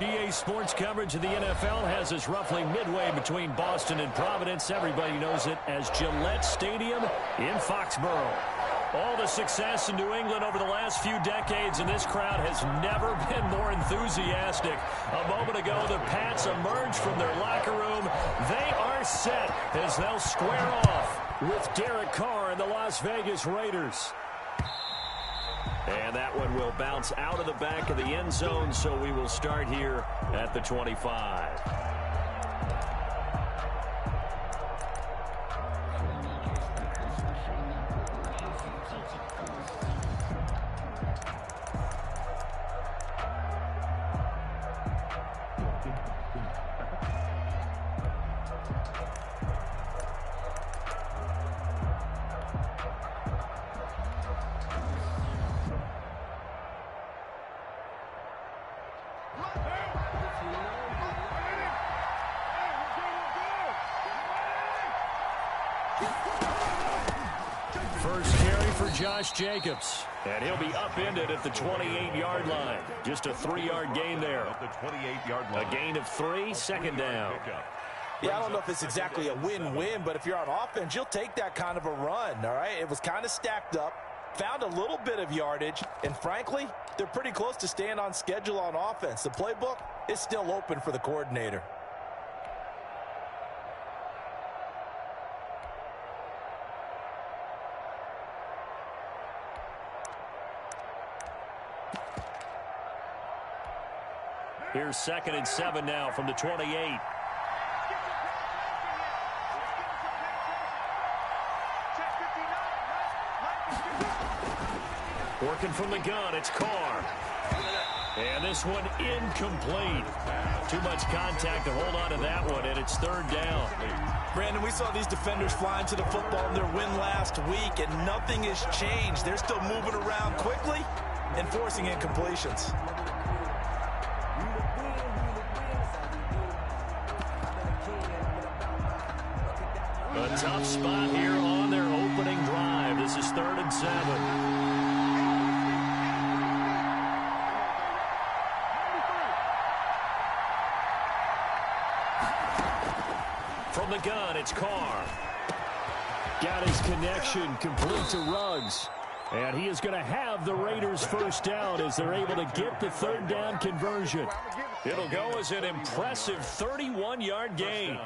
EA Sports coverage of the NFL has us roughly midway between Boston and Providence. Everybody knows it as Gillette Stadium in Foxborough. All the success in New England over the last few decades, and this crowd has never been more enthusiastic. A moment ago, the Pats emerged from their locker room. They are set as they'll square off with Derek Carr and the Las Vegas Raiders. And that one will bounce out of the back of the end zone, so we will start here at the 25. First carry for Josh Jacobs. And he'll be upended at the 28-yard line. Just a 3-yard gain there. At the 28-yard line. A gain of 3, second down. Yeah, I don't know if it's exactly a win-win, but if you're on offense, you'll take that kind of a run, all right? It was kind of stacked up, found a little bit of yardage, and frankly, they're pretty close to staying on schedule on offense. The playbook is still open for the coordinator. Here's 2nd and 7 now from the 28. Working from the gun, it's Carr. And this one incomplete. Too much contact to hold on to that one, and it's 3rd down. Brandon, we saw these defenders flying to the football in their win last week, and nothing has changed. They're still moving around quickly and forcing incompletions. A tough spot here on their opening drive. This is 3rd and 7. From the gun, it's Carr. Got his connection complete to Ruggs. And he is going to have the Raiders first down as they're able to get the 3rd down conversion. It'll go as an impressive 31-yard gain.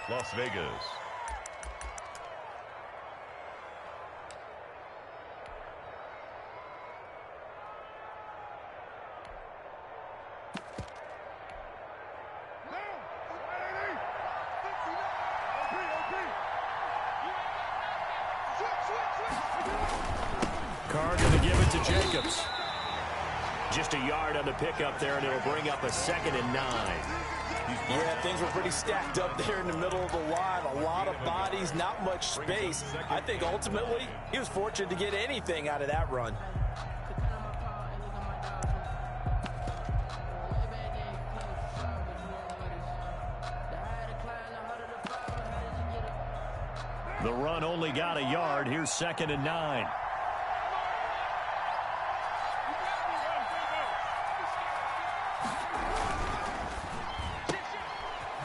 Las Vegas. Carr going to give it to Jacobs. Just a yard on the pickup there, and it'll bring up a 2nd and 9. Yeah, things were pretty stacked up there in the middle of the line. A lot of bodies, not much space. I think ultimately he was fortunate to get anything out of that run. The run only got a yard. Here's 2nd and 9.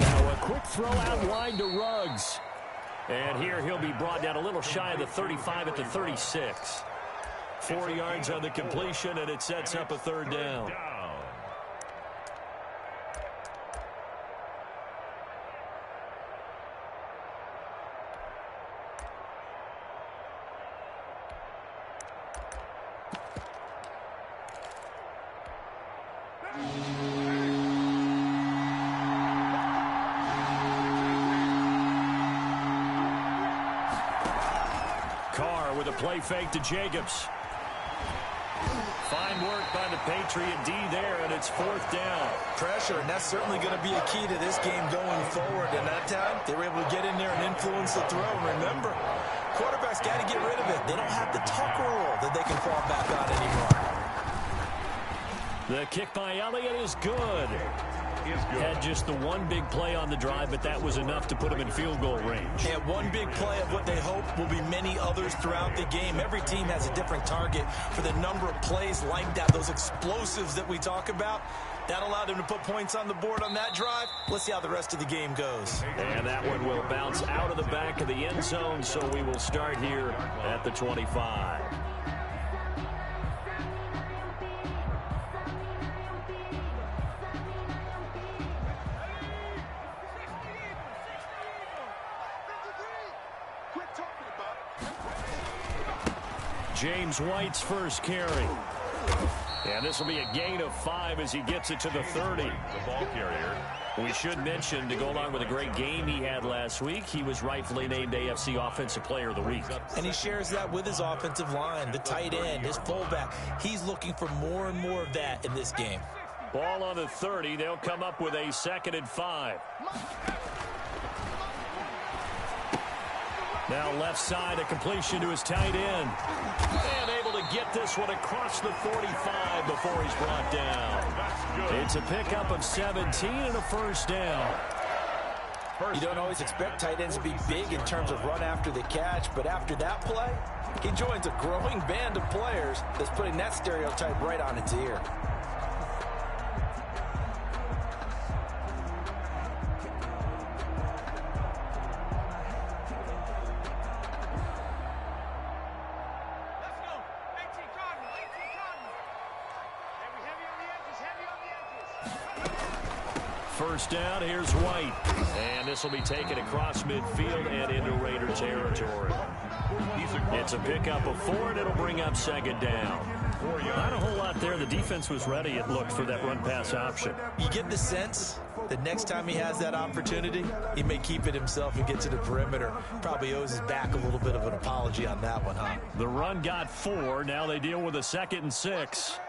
Now a quick throw out wide to Ruggs. And here he'll be brought down a little shy of the 35 at the 36. 4 yards on the completion, and it sets up a 3rd down. Carr with a play fake to Jacobs. Fine work by the Patriot D there, and it's 4th down. Pressure, and that's certainly going to be a key to this game going forward. And that time, they were able to get in there and influence the throw. And remember, quarterbacks got to get rid of it. They don't have the tuck rule that they can fall back on anymore. The kick by Elliott is good. Had just the one big play on the drive, but that was enough to put him in field goal range. Yeah, one big play of what they hope will be many others throughout the game. Every team has a different target for the number of plays like that, those explosives that we talk about. That allowed him to put points on the board on that drive. Let's see how the rest of the game goes. And that one will bounce out of the back of the end zone, so we will start here at the 25. James White's first carry. And this will be a gain of 5 as he gets it to the 30. The ball carrier. We should mention, to go along with a great game he had last week, he was rightfully named AFC Offensive Player of the Week. And he shares that with his offensive line, the tight end, his fullback. He's looking for more and more of that in this game. Ball on the 30. They'll come up with a 2nd and 5. Now left side, a completion to his tight end. And able to get this one across the 45 before he's brought down. It's a pickup of 17 and a first down. You don't always expect tight ends to be big in terms of run after the catch, but after that play, he joins a growing band of players that's putting that stereotype right on its ear. First down, here's White. And this will be taken across midfield and into Raider territory. It's a pickup of 4, and it'll bring up 2nd down. Not a whole lot there. The defense was ready, it looked, for that run-pass option. You get the sense that next time he has that opportunity, he may keep it himself and get to the perimeter. Probably owes his back a little bit of an apology on that one, huh? The run got 4. Now they deal with a 2nd and 6.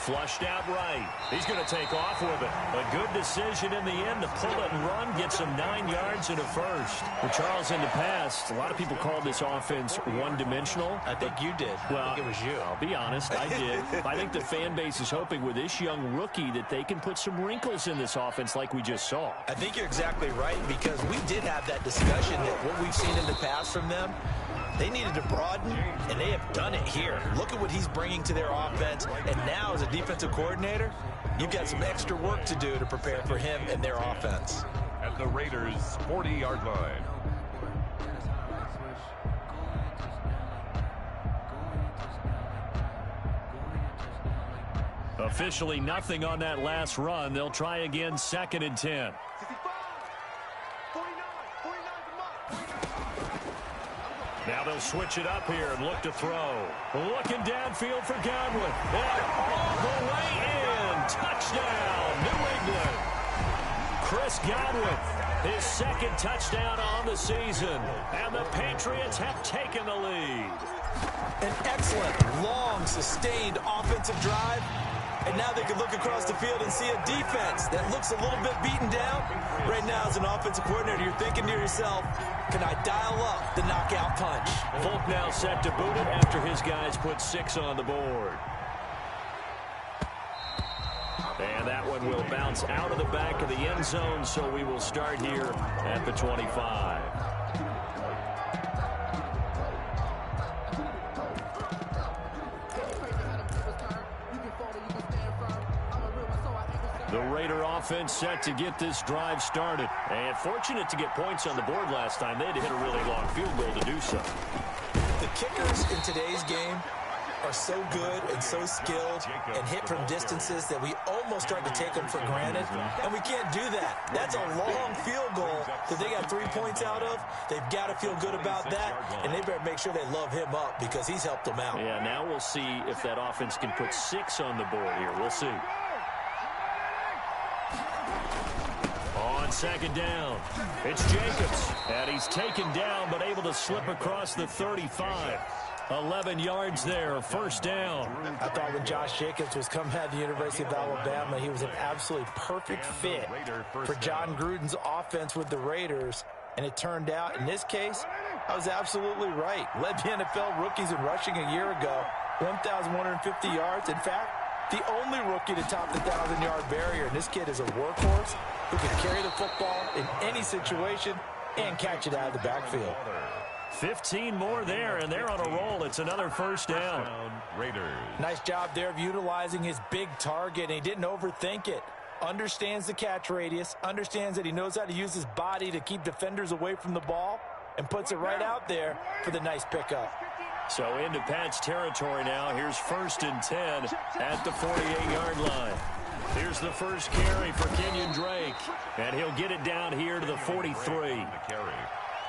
Flushed out right. He's going to take off with it. A good decision in the end to pull it and run, get some 9 yards and a first. Well, Charles, in the past, a lot of people called this offense one-dimensional. I think you did. Well, I think it was you. I'll be honest, I did. I think the fan base is hoping with this young rookie that they can put some wrinkles in this offense like we just saw. I think you're exactly right, because we did have that discussion that what we've seen in the past from them, they needed to broaden, and they have done it here. Look at what he's bringing to their offense, and now as a defensive coordinator, you've got some extra work to do to prepare for him and their offense. At the Raiders' 40-yard line. Officially nothing on that last run. They'll try again, 2nd and 10. Now they'll switch it up here and look to throw. Looking downfield for Godwin. And all the way in. Touchdown, New England. Chris Godwin, his 2nd touchdown on the season. And the Patriots have taken the lead. An excellent, long, sustained offensive drive. And now they can look across the field and see a defense that looks a little bit beaten down. Right now, as an offensive coordinator, you're thinking to yourself, can I dial up the knockout punch? Folk now set to boot it after his guys put 6 on the board. And that one will bounce out of the back of the end zone, so we will start here at the 25. The Raider offense set to get this drive started. And fortunate to get points on the board last time. They had to hit a really long field goal to do so. The kickers in today's game are so good and so skilled and hit from distances that we almost start to take them for granted. And we can't do that. That's a long field goal that they got 3 points out of. They've got to feel good about that. And they better make sure they love him up because he's helped them out. Yeah, now we'll see if that offense can put 6 on the board here. We'll see. On 2nd down, it's Jacobs, and he's taken down but able to slip across the 35. 11 yards there, first down. I thought when Josh Jacobs was coming out of the University of Alabama, he was an absolutely perfect fit for John Gruden's offense with the Raiders. And it turned out, in this case, I was absolutely right. Led the NFL rookies in rushing a year ago, 1,150 yards. In fact, the only rookie to top the 1,000-yard barrier. And this kid is a workhorse who can carry the football in any situation and catch it out of the backfield. 15 more there, and they're on a roll. It's another first down. Raiders. Nice job there of utilizing his big target, and he didn't overthink it. Understands the catch radius, understands that he knows how to use his body to keep defenders away from the ball, and puts it right out there for the nice pickup. So into Pat's territory now. Here's 1st and 10 at the 48-yard line. Here's the first carry for Kenyon Drake, and he'll get it down here to the 43.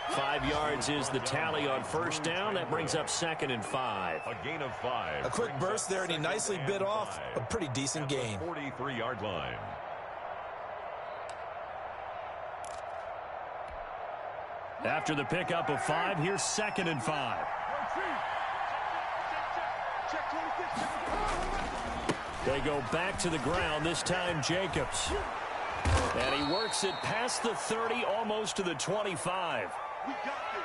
5 yards is the tally on first down. That brings up 2nd and 5. A gain of 5. A quick burst there, and he nicely bit off a pretty decent gain. 43-yard line. After the pickup of 5, here's 2nd and 5. They go back to the ground, this time Jacobs. And he works it past the 30, almost to the 25. We got this.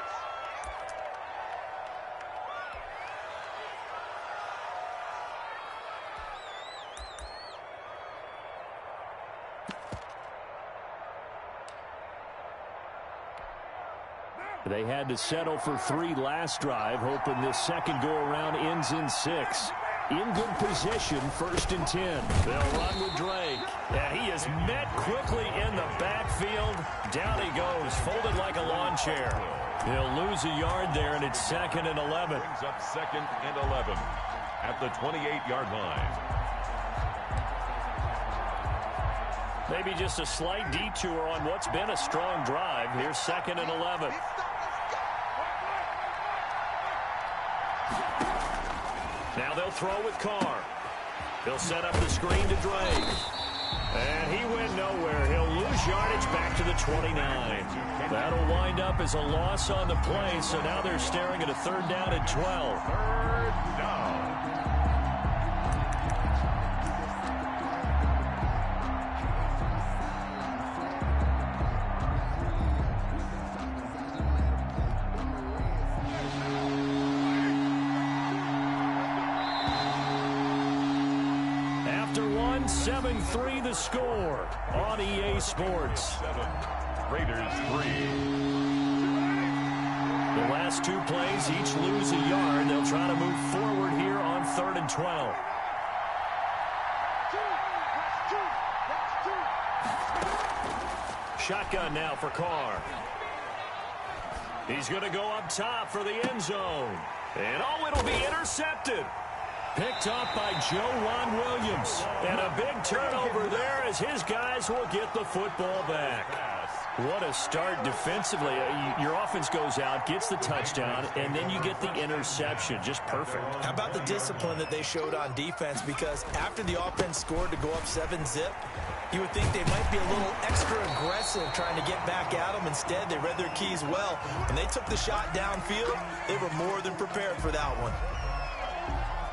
They had to settle for 3 last drive, hoping this second go-around ends in 6. In good position, 1st and 10. They'll run with Drake. And he is met quickly in the backfield. Down he goes, folded like a lawn chair. He'll lose a yard there, and it's 2nd and 11. Brings up 2nd and 11 at the 28-yard line. Maybe just a slight detour on what's been a strong drive. Here's 2nd and 11. Now they'll throw with Carr. He'll set up the screen to Drake. And he went nowhere. He'll lose yardage back to the 29. That'll wind up as a loss on the play, so now they're staring at a 3rd down and 12. 3rd down. After 7-3 the score on EA Sports. 7. Raiders 3. The last 2 plays each lose a yard. They'll try to move forward here on 3rd and 12. Shotgun now for Carr. He's going to go up top for the end zone. And it'll be intercepted. Picked up by Joejuan Williams. And a big turnover there as his guys will get the football back. What a start defensively. Your offense goes out, gets the touchdown, and then you get the interception. Just perfect. How about the discipline that they showed on defense? Because after the offense scored to go up 7-zip, you would think they might be a little extra aggressive trying to get back at them. Instead, they read their keys well. When they took the shot downfield, they were more than prepared for that one.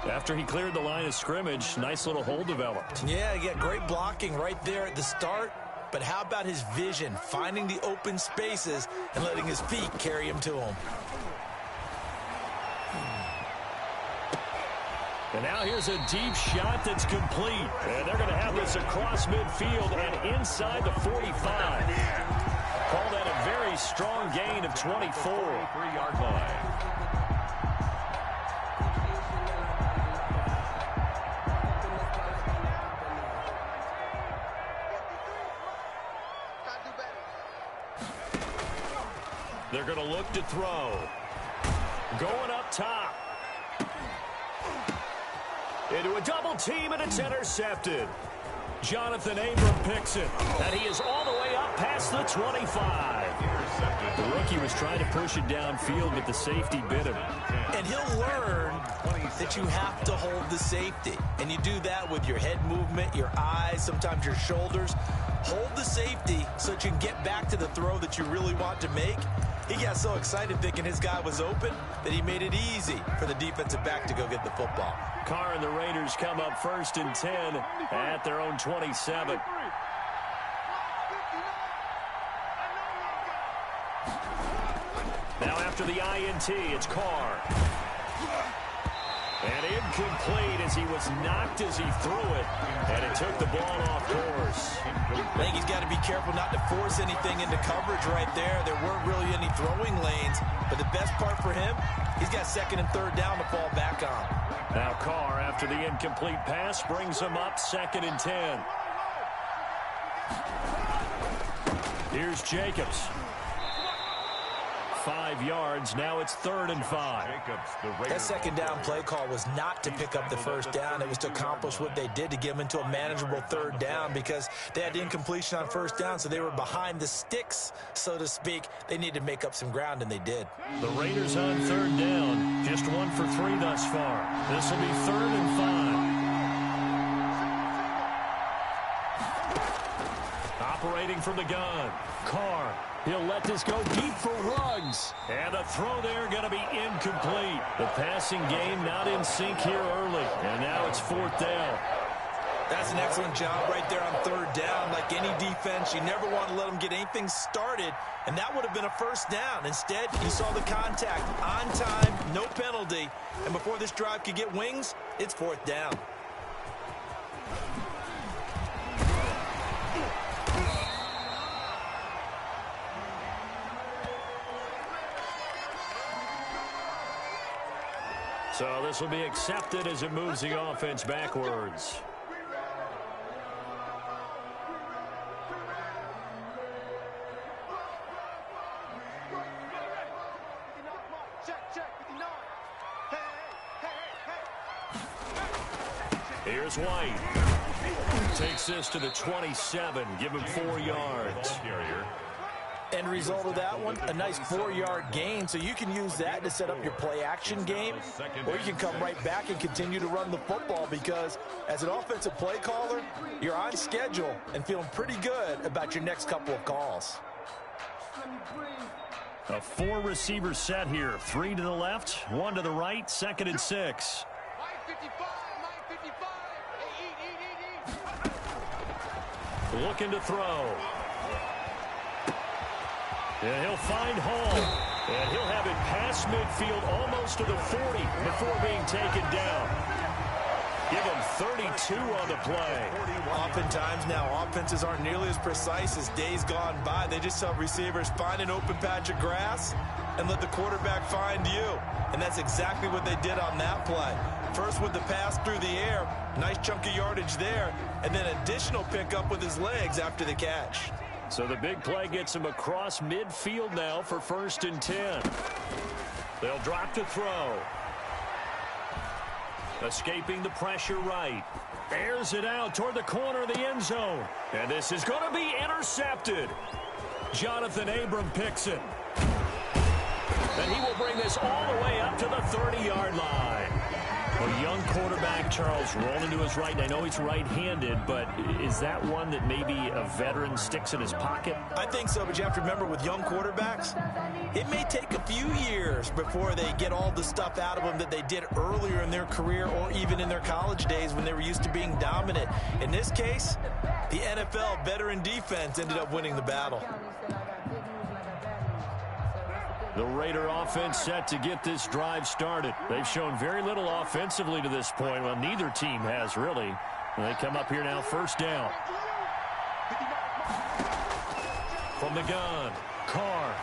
After he cleared the line of scrimmage, nice little hole developed. Yeah, he got great blocking right there at the start. But how about his vision, finding the open spaces and letting his feet carry him to him? And now here's a deep shot that's complete. And they're going to have this across midfield and inside the 45. Call that a very strong gain of 24. 3-yard line. They're going to look to throw. Going up top. Into a double team, and it's intercepted. Jonathan Abram picks it. And he is all the way up past the 25. Intercepted. The rookie was trying to push it downfield, but the safety bit him. And he'll learn that you have to hold the safety. And you do that with your head movement, your eyes, sometimes your shoulders. Hold the safety so that you can get back to the throw that you really want to make. He got so excited thinking his guy was open that he made it easy for the defensive back to go get the football. Carr and the Raiders come up 1st and 10 at their own 27. Now after the INT, it's Carr. And incomplete as he was knocked as he threw it. And it took the ball off course. I think he's got to be careful not to force anything into coverage right there. There weren't really any throwing lanes. But the best part for him, he's got second and third down to fall back on. Now Carr, after the incomplete pass, brings him up 2nd and 10. Here's Jacobs. 5 yards. Now it's 3rd and 5. That second down play call was not to pick up the first down. It was to accomplish what they did, to get them into a manageable 3rd down, because they had incompletion on 1st down, so they were behind the sticks, so to speak. They needed to make up some ground, and they did. The Raiders on 3rd down. Just 1 for 3 thus far. This will be 3rd and 5. Operating from the gun. Carr. He'll let this go deep for Ruggs. And the throw there going to be incomplete. The passing game not in sync here early. And now it's 4th down. That's an excellent job right there on 3rd down. Like any defense, you never want to let them get anything started. And that would have been a 1st down. Instead, you saw the contact on time, no penalty. And before this drive could get wings, it's 4th down. So this will be accepted as it moves the offense backwards. Here's White. Takes this to the 27. Give him 4 yards. End result of that one, a nice 4-yard gain, so you can use that to set up your play-action game, or you can come right back and continue to run the football, because as an offensive play caller, you're on schedule and feeling pretty good about your next couple of calls. A 4-receiver set here. 3 to the left, 1 to the right, 2nd and 6. Looking to throw. And he'll find Hall. And he'll have it past midfield almost to the 40 before being taken down. Give him 32 on the play. Oftentimes now, offenses aren't nearly as precise as days gone by. They just tell receivers, find an open patch of grass and let the quarterback find you. And that's exactly what they did on that play. First with the pass through the air, nice chunk of yardage there, and then additional pickup with his legs after the catch. So the big play gets him across midfield now for 1st and 10. They'll drop to throw. Escaping the pressure right. Airs it out toward the corner of the end zone. And this is going to be intercepted. Jonathan Abram picks it. And he will bring this all the way up to the 30-yard line. A young quarterback, Charles, rolling to his right. And I know he's right-handed, but is that one that maybe a veteran sticks in his pocket? I think so, but you have to remember with young quarterbacks, it may take a few years before they get all the stuff out of them that they did earlier in their career or even in their college days when they were used to being dominant. In this case, the NFL veteran defense ended up winning the battle. The Raider offense set to get this drive started. They've shown very little offensively to this point. Well, neither team has, really. And they come up here now, 1st down. From the gun, Carr.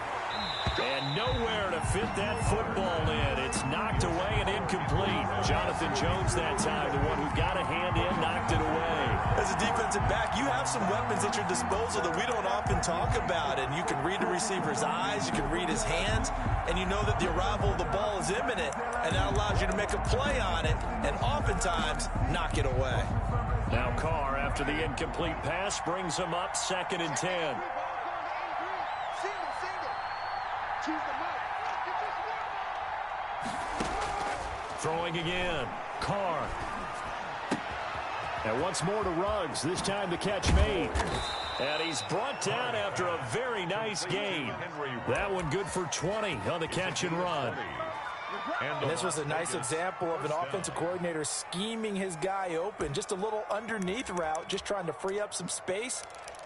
And nowhere to fit that football in. It's knocked away and incomplete. Jonathan Jones that time, the one who got a hand in, knocked it away. As a defensive back, you have some weapons at your disposal that we don't often talk about. And you can read the receiver's eyes, you can read his hands, and you know that the arrival of the ball is imminent. And that allows you to make a play on it and oftentimes knock it away. Now Carr, after the incomplete pass, brings him up 2nd and 10. Throwing again. Carr. And once more to Ruggs. This time the catch made. And he's brought down after a very nice gain. That one good for 20 on the catch and run. And this was a nice example of an offensive coordinator scheming his guy open. Just a little underneath route, just trying to free up some space.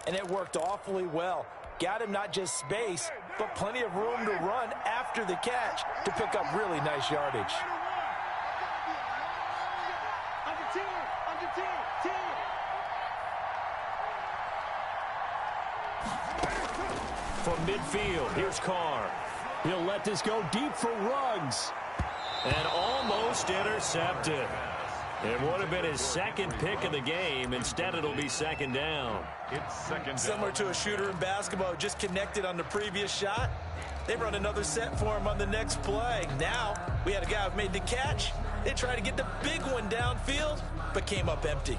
And it worked awfully well. Got him not just space, but plenty of room to run after the catch to pick up really nice yardage. From midfield, here's Carr. He'll let this go deep for Ruggs. And almost intercepted. It would have been his second pick of the game. Instead, it'll be second down. It's second down. Similar to a shooter in basketball, just connected on the previous shot. They run another set for him on the next play. Now, we had a guy who made the catch. They tried to get the big one downfield, but came up empty.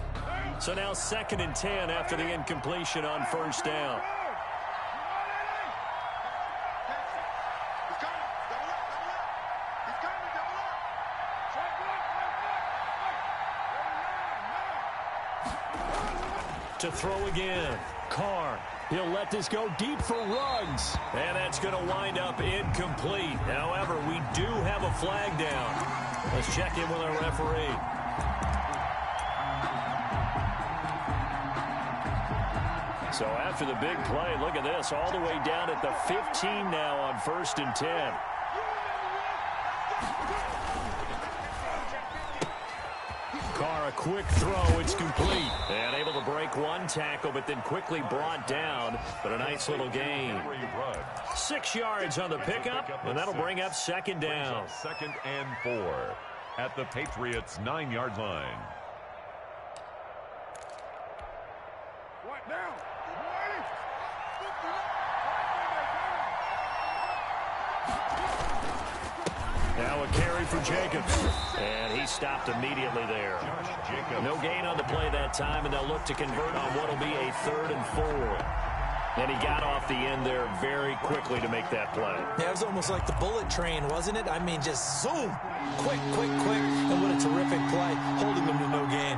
So now 2nd and 10 after the incompletion on first down. To throw again. Carr. He'll let this go deep for Ruggs. And that's going to wind up incomplete. However, we do have a flag down. Let's check in with our referee. So after the big play, look at this. All the way down at the 15 now on 1st and 10. Carr, a quick throw. It's complete. And able to break one tackle, but then quickly brought down. But a nice little gain. 6 yards on the pickup, and that'll bring up 2nd down. 2nd and 4 at the Patriots' 9-yard line. Now a carry for Jacobs. And he stopped immediately there. No gain on the play that time, and they'll look to convert on what will be a 3rd and 4. And he got off the end there very quickly to make that play. Yeah, it was almost like the bullet train, wasn't it? I mean, just zoom. Quick, quick, quick. And what a terrific play, holding them to no gain.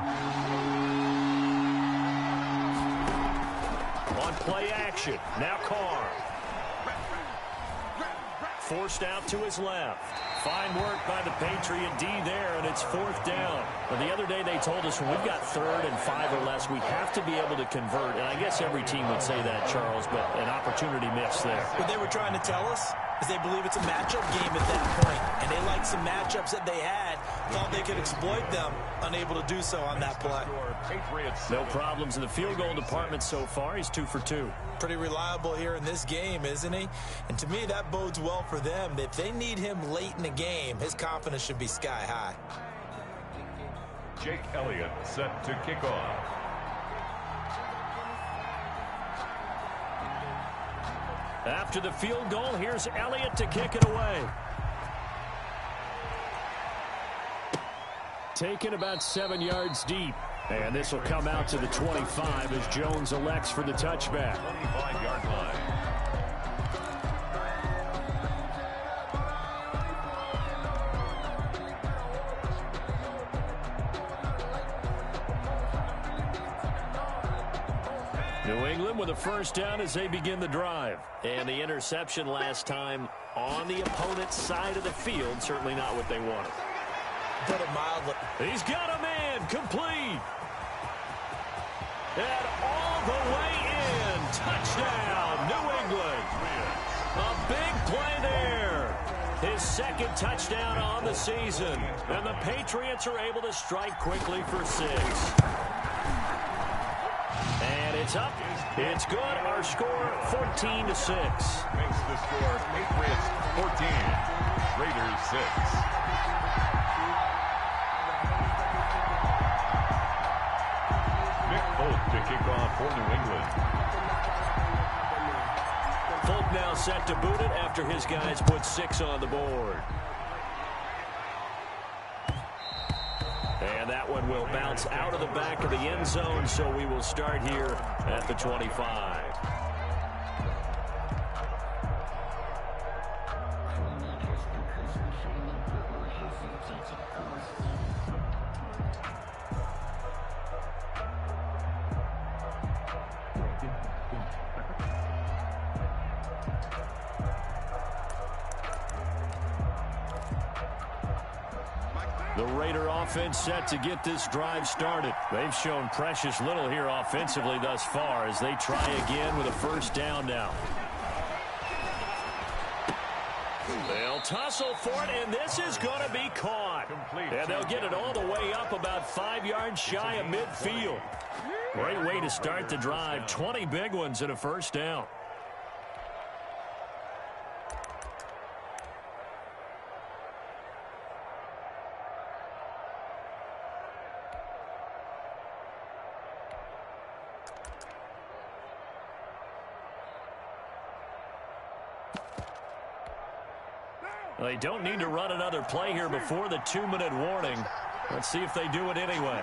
On play action, now Carr. Forced out to his left. Fine work by the Patriot D there, and it's 4th down. But the other day they told us when we've got 3rd and 5 or less, we have to be able to convert. And I guess every team would say that, Charles, but an opportunity missed there. What they were trying to tell us is they believe it's a matchup game at that point. And they liked some matchups that they had, thought they could exploit them, unable to do so on that play. No problems in the field goal department so far. He's 2 for 2. Pretty reliable here in this game, isn't he? And to me, that bodes well for them. If they need him late in the game, his confidence should be sky high. Jake Elliott set to kick off. After the field goal, here's Elliott to kick it away. Taken about 7 yards deep. And this will come out to the 25 as Jones elects for the touchback. 25-yard line. New England with a 1st down as they begin the drive. And the interception last time on the opponent's side of the field, certainly not what they wanted. Put it mildly. He's got a man, complete. And all the way in. Touchdown, New England. A big play there. His 2nd touchdown on the season. And the Patriots are able to strike quickly for 6. And it's up. It's good. Our score, 14-6. Makes the score Patriots 14, Raiders 6. To kick off for New England. Folk now set to boot it after his guys put 6 on the board. And that one will bounce out of the back of the end zone, so we will start here at the 25. The Raider offense set to get this drive started. They've shown precious little here offensively thus far as they try again with a 1st down now. They'll tussle for it, and this is going to be caught. And they'll get it all the way up about 5 yards shy of midfield. Great way to start the drive. 20 big ones and a first down. They don't need to run another play here before the 2-minute warning. Let's see if they do it anyway.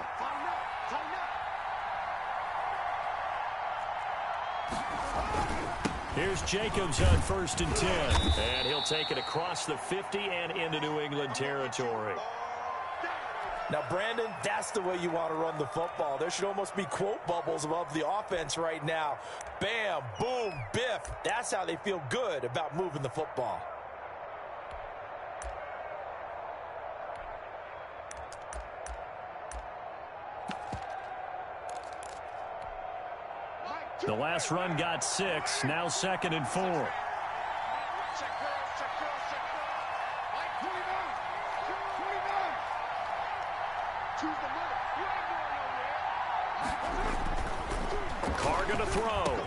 Here's Jacobs on 1st and 10. And he'll take it across the 50 and into New England territory. Now, Brandon, that's the way you want to run the football. There should almost be quote bubbles above the offense right now. Bam, boom, biff. That's how they feel good about moving the football. The last run got 6, now 2nd and 4. Carr going to throw.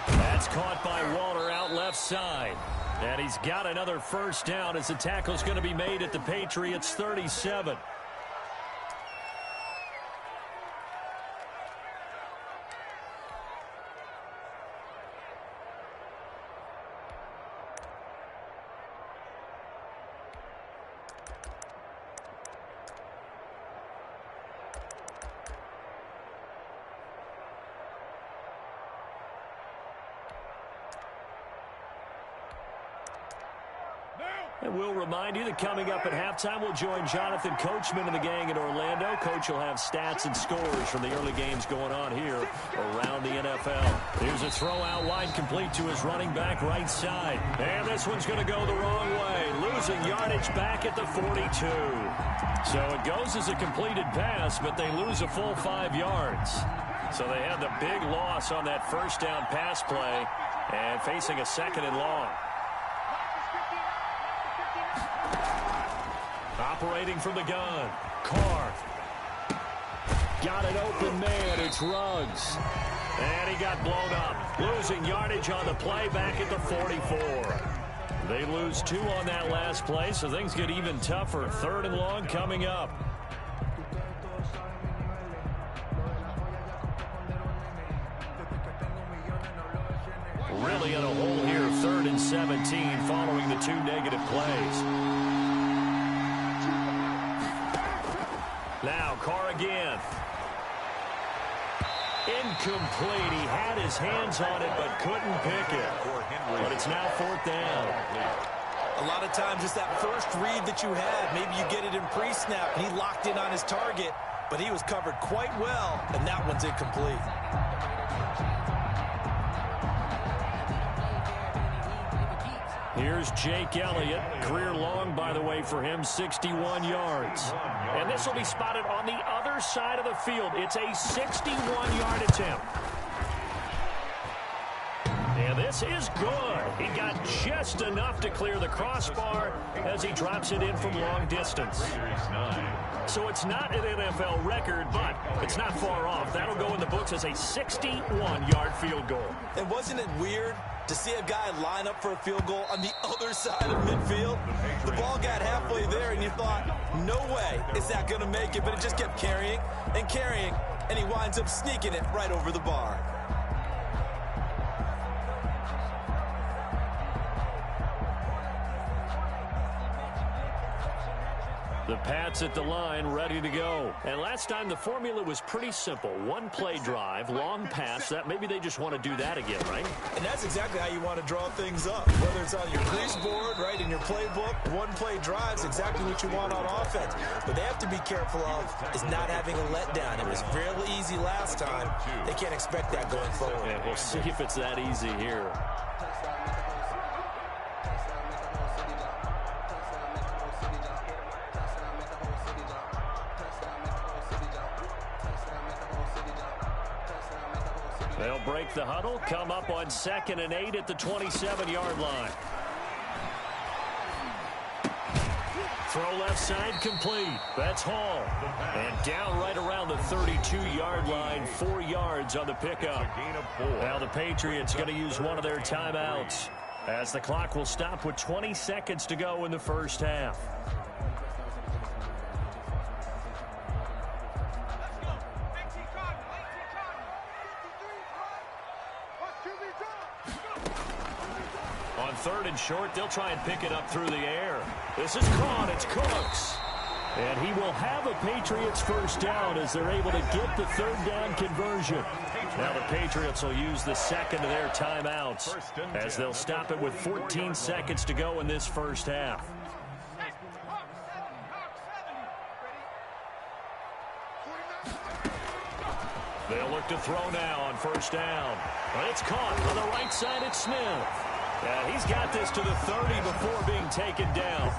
That's caught by Waller out left side. And he's got another first down as the tackle's going to be made at the Patriots 37. And we'll remind you that coming up at halftime, we'll join Jonathan Coachman and the gang in Orlando. Coach will have stats and scores from the early games going on here around the NFL. Here's a throw out wide, complete to his running back right side. And this one's going to go the wrong way, losing yardage back at the 42. So it goes as a completed pass, but they lose a full 5 yards. So they had the big loss on that first down pass play and facing a 2nd and long. Operating from the gun, Carr. Got an open man, it's Ruggs. And he got blown up. Losing yardage on the play back at the 44. They lose 2 on that last play, so things get even tougher. 3rd and long coming up. Really in a hole here, 3rd and 17 following the 2 negative plays. Now Carr again. Incomplete. He had his hands on it but couldn't pick it. But it's now 4th down. A lot of times it's that first read that you had. Maybe you get it in pre-snap. He locked in on his target, but he was covered quite well, and that one's incomplete. Here's Jake Elliott. Career long, by the way, for him, 61 yards. And this will be spotted on the other side of the field. It's a 61-yard attempt. And this is good. He got just enough to clear the crossbar as he drops it in from long distance. So it's not an NFL record, but it's not far off. That'll go in the books as a 61-yard field goal. And wasn't it weird to see a guy line up for a field goal on the other side of midfield? The ball got halfway there, and you thought, no way is that going to make it, but it just kept carrying, and he winds up sneaking it right over the bar. The Pats at the line, ready to go. And last time, the formula was pretty simple. 1-play drive, long pass. That maybe they just want to do that again, right? And that's exactly how you want to draw things up. Whether it's on your grease board, right, in your playbook, 1-play drive's exactly what you want on offense. What they have to be careful of is not having a letdown. It was real easy last time. They can't expect that going forward. And we'll see if it's that easy here. They'll break the huddle, come up on 2nd and 8 at the 27-yard line. Throw left side complete. That's Hall. And down right around the 32-yard line, 4 yards on the pickup. Now the Patriots going to use one of their timeouts as the clock will stop with 20 seconds to go in the first half. On 3rd and short, they'll try and pick it up through the air. This is caught. It's Cooks. And he will have a Patriots first down as they're able to get the 3rd down conversion. Now the Patriots will use the second of their timeouts as they'll stop it with 14 seconds to go in this first half. They'll look to throw now on first down. But it's caught on the right side. It's Smith. Yeah, he's got this to the 30 before being taken down.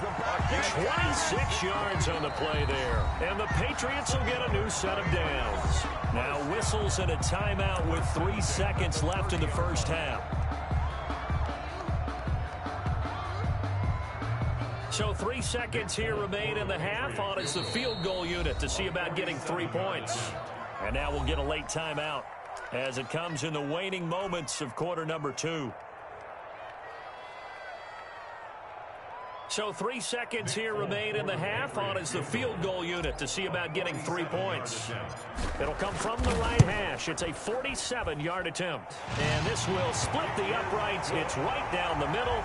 26 yards on the play there. And the Patriots will get a new set of downs. Now whistles and a timeout with 3 seconds left in the first half. So 3 seconds here remain in the half. On is the field goal unit to see about getting 3 points. And now we'll get a late timeout as it comes in the waning moments of quarter number 2. So 3 seconds here remain in the half. On is the field goal unit to see about getting 3 points. It'll come from the right hash. It's a 47-yard attempt. And this will split the uprights. It's right down the middle.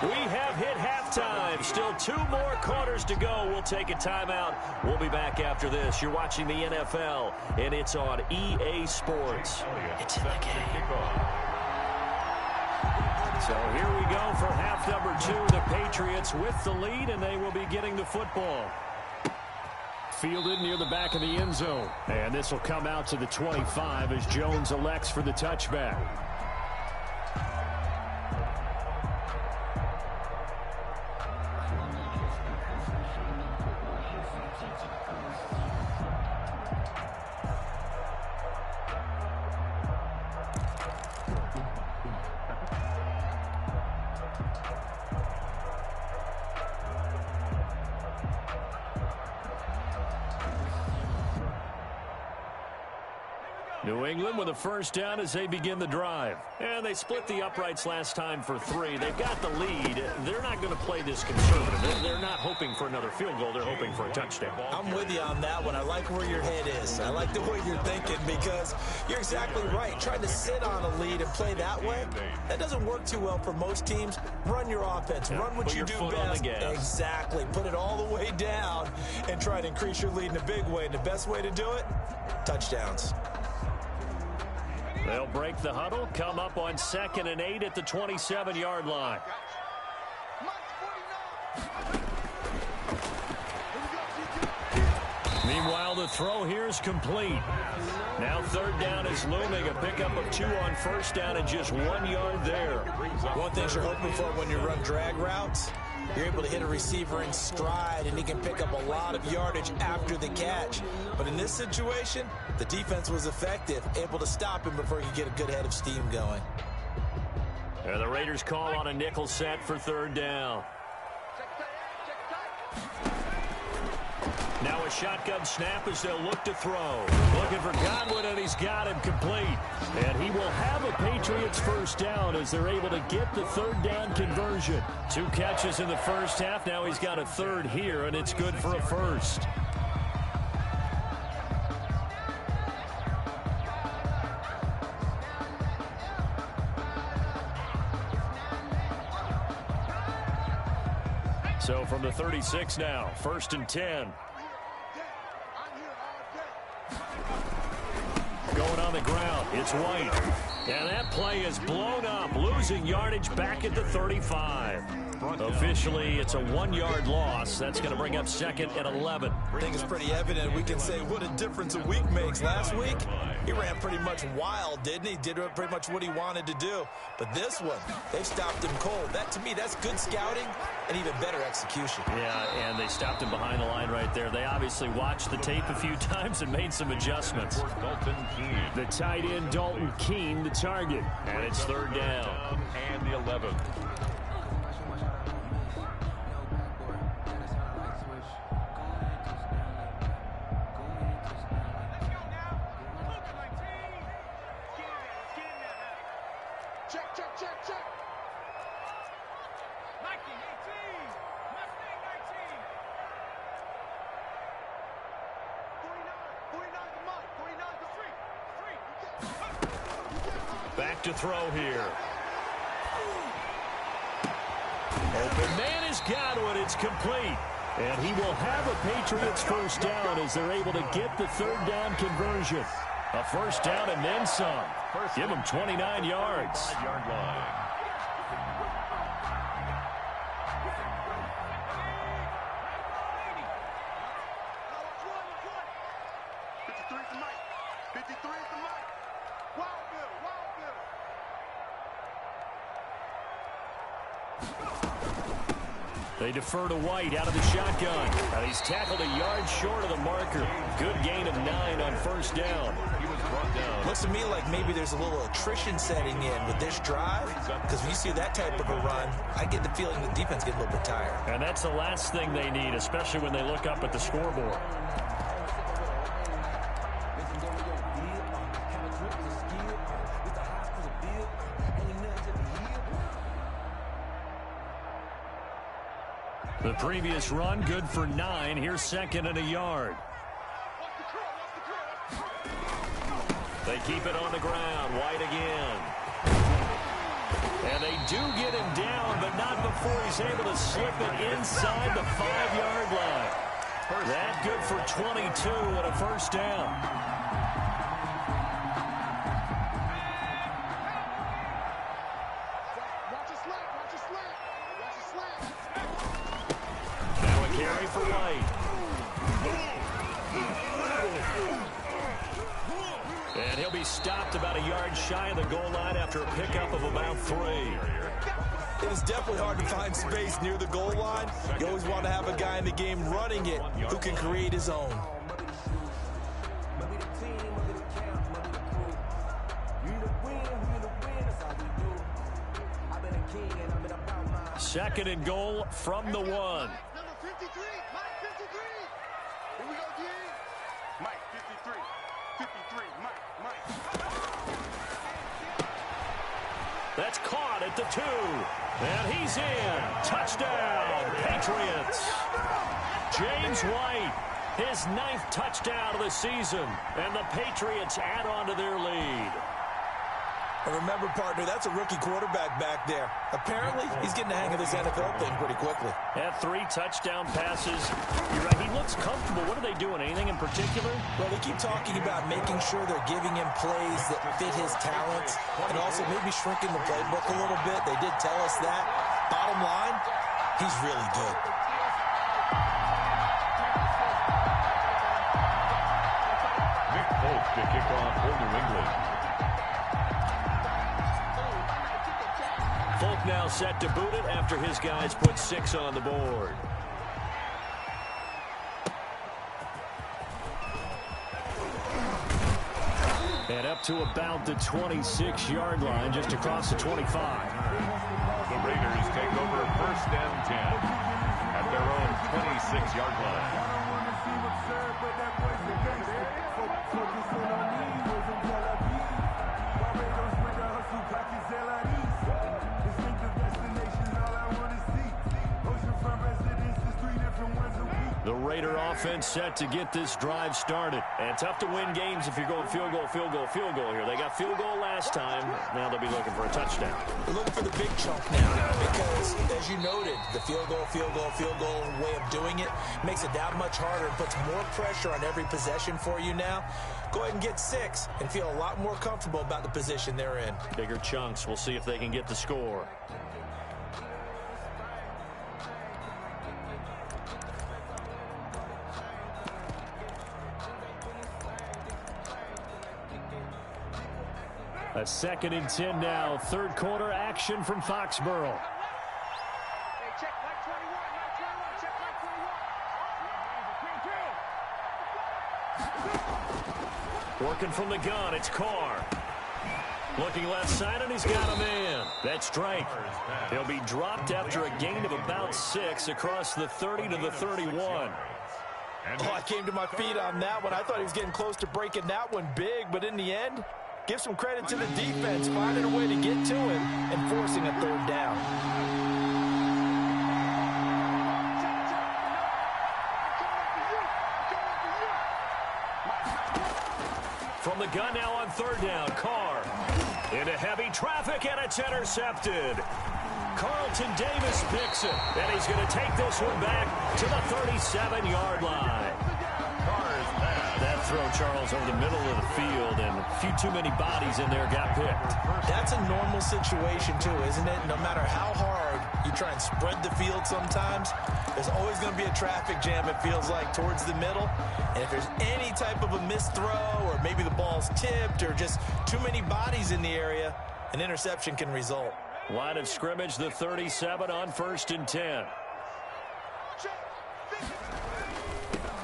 We have hit halftime. Still 2 more quarters to go. We'll take a timeout. We'll be back after this. You're watching the NFL, and it's on EA Sports. It's in the game. So here we go for half number 2. The Patriots with the lead, and they will be getting the football. Fielded near the back of the end zone. And this will come out to the 25 as Jones elects for the touchback. New England with a first down as they begin the drive. And they split the uprights last time for 3. They've got the lead. They're not going to play this conservative. They're not hoping for another field goal. They're hoping for a touchdown. I'm with you on that one. I like where your head is. I like the way you're thinking because you're exactly right. Trying to sit on a lead and play that way, that doesn't work too well for most teams. Run your offense. Run what you do best. Exactly. Put it all the way down and try to increase your lead in a big way. And the best way to do it, touchdowns. They'll break the huddle, come up on 2nd and 8 at the 27-yard line. Meanwhile, the throw here is complete. Now 3rd down is looming. A pickup of 2 on first down and just 1 yard there. One thing you're hoping for when you run drag routes, you're able to hit a receiver in stride, and he can pick up a lot of yardage after the catch. But in this situation, the defense was effective, able to stop him before he could get a good head of steam going. And the Raiders call on a nickel set for 3rd down. Now a shotgun snap as they'll look to throw. Looking for Godwin, and he's got him complete. And he will have a Patriots first down as they're able to get the 3rd down conversion. 2 catches in the first half. Now he's got a 3rd here, and it's good for a first. So from the 36 now, 1st and 10. Going on the ground, it's White. And that play is blown up, losing yardage back at the 35. Officially, it's a 1-yard loss. That's going to bring up 2nd and 11. I think it's pretty evident. We can say what a difference a week makes. Last week, he ran pretty much wild, didn't he? Did pretty much what he wanted to do. But this one, they stopped him cold. That, to me, that's good scouting and even better execution. Yeah, and they stopped him behind the line right there. They obviously watched the tape a few times and made some adjustments. The tight end, Dalton Keene, the target. And it's 3rd down. And the 11. Back to throw here. Open man has got it. It's complete. And he will have a Patriots first down as they're able to get the third down conversion. A first down and then some. Give him 29 yards. 5-yard line. They defer to White out of the shotgun. And he's tackled a yard short of the marker. Good gain of 9 on first down. He was brought down. Looks to me like maybe there's a little attrition setting in with this drive, because when you see that type of a run, I get the feeling the defense gets a little bit tired. And that's the last thing they need, especially when they look up at the scoreboard. The previous run, good for 9. Here's second and a yard. They keep it on the ground. White again. And they do get him down, but not before he's able to slip it inside the 5-yard line. That good for 22 and a first down. Carry for White. And he'll be stopped about a yard shy of the goal line after a pickup of about 3. It is definitely hard to find space near the goal line. You always want to have a guy in the game running it who can create his own. Second and goal from the 1. That's caught at the 2. And he's in. Touchdown, Patriots. James White, his 9th touchdown of the season. And the Patriots add on to their lead. And remember, partner, that's a rookie quarterback back there. Apparently, he's getting the hang of this NFL thing pretty quickly. Had 3 touchdown passes. You're right, he looks comfortable. What are they doing? Anything in particular? Well, they keep talking about making sure they're giving him plays that fit his talents and also maybe shrinking the playbook a little bit. They did tell us that. Bottom line, he's really good. Nick Folk to kick off for New England. Folk now set to boot it after his guys put 6 on the board. And up to about the 26-yard line, just across the 25. The Raiders take over first and 10 at their own 26-yard line. The Raider offense set to get this drive started. And tough to win games if you're going field goal, field goal, field goal here. They got field goal last time. Now they'll be looking for a touchdown. We're looking for the big chunk now because, as you noted, the field goal way of doing it makes it that much harder and puts more pressure on every possession for you now. Go ahead and get 6 and feel a lot more comfortable about the position they're in. Bigger chunks. We'll see if they can get the score. A 2nd and 10 now. Third quarter action from Foxborough. Working from the gun, it's Carr. Looking left side, and he's got a man. That's Drake. He'll be dropped after a gain of about 6 across the 30 to the 31. Oh, I came to my feet on that one. I thought he was getting close to breaking that one big, but in the end, Give some credit to the defense, finding a way to get to it and forcing a third down. From the gun now on third down, Carr into heavy traffic, and it's intercepted. Carlton Davis picks it, and he's going to take this one back to the 37-yard line. That throw, Charles, over the middle of the field, and a few too many bodies in there got picked. That's a normal situation, too, isn't it? No matter how hard you try and spread the field sometimes, there's always going to be a traffic jam, it feels like, towards the middle. And if there's any type of a missed throw, or maybe the ball's tipped, or just too many bodies in the area, an interception can result. Line of scrimmage, the 37 on 1st and 10.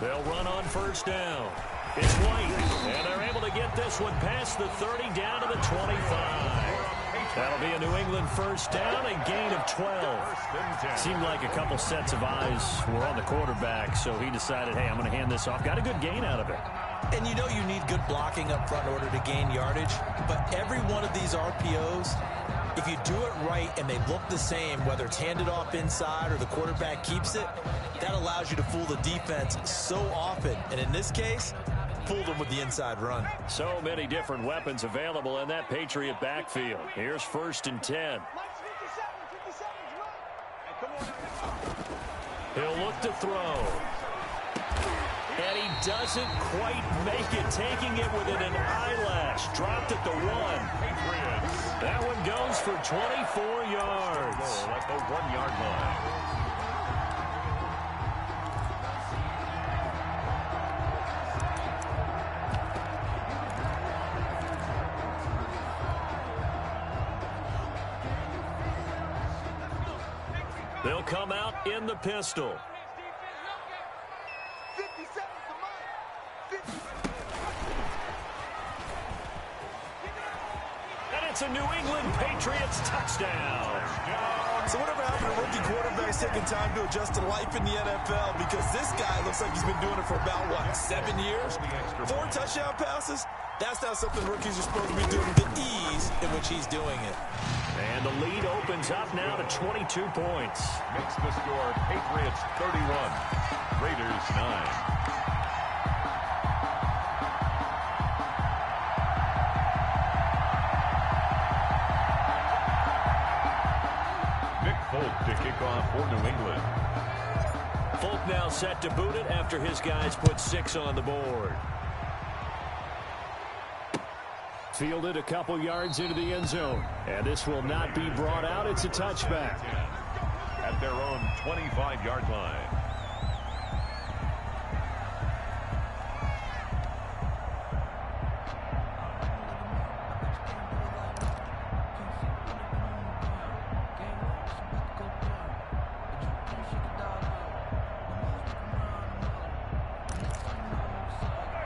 They'll run on first down. It's White, and they're able to get this one past the 30 down to the 25. That'll be a New England first down, a gain of 12. Seemed like a couple sets of eyes were on the quarterback, so he decided, hey, I'm going to hand this off. Got a good gain out of it. And you know you need good blocking up front in order to gain yardage, but every one of these RPOs, if you do it right and they look the same, whether it's handed off inside or the quarterback keeps it, that allows you to fool the defense so often. And in this case, fooled them with the inside run. So many different weapons available in that Patriot backfield. Here's 1st and 10. He'll look to throw. And he doesn't quite make it, taking it within an eyelash. Dropped at the 1. That one goes for 24 yards. At the 1-yard line. They'll come out in the pistol. And it's a New England Patriots touchdown. So whatever happened to rookie quarterbacks taking time to adjust to life in the NFL? Because this guy looks like he's been doing it for about, what, 7 years? 4 touchdown passes? That's not something rookies are supposed to be doing with the ease in which he's doing it. And the lead opens up now to 22 points. Makes the score Patriots 31, Raiders 9. Folk to kick off for New England. Folk now set to boot it after his guys put 6 on the board. Fielded a couple yards into the end zone. And this will not be brought out. It's a touchback. At their own 25-yard line.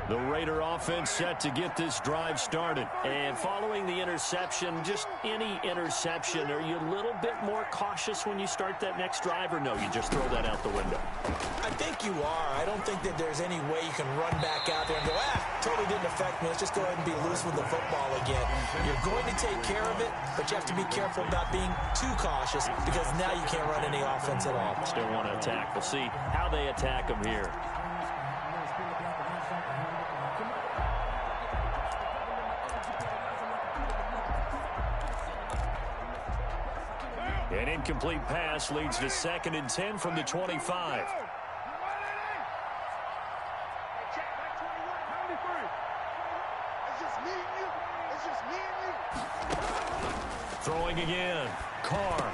The Raider offense set to get this drive started. And following the interception, just any interception, are you a little bit more cautious when you start that next drive, or no, you just throw that out the window? I think you are. I don't think that there's any way you can run back out there and go, totally didn't affect me. Let's just go ahead and be loose with the football again. You're going to take care of it, but you have to be careful about being too cautious because now you can't run any offense at all. Still want to attack. We'll see how they attack them here. An incomplete pass leads to 2nd and 10 from the 25. Throwing again. Carr.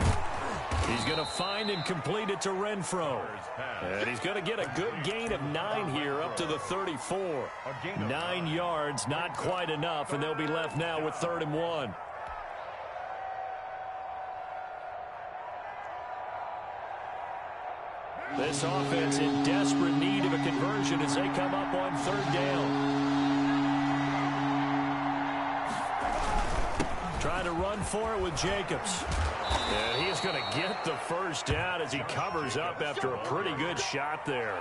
He's going to find and complete it to Renfro. And he's going to get a good gain of 9 here up to the 34. 9 yards, not quite enough, and they'll be left now with 3rd and 1. This offense in desperate need of a conversion as they come up on 3rd down. Trying to run for it with Jacobs. And he's going to get the first down as he covers up after a pretty good shot there.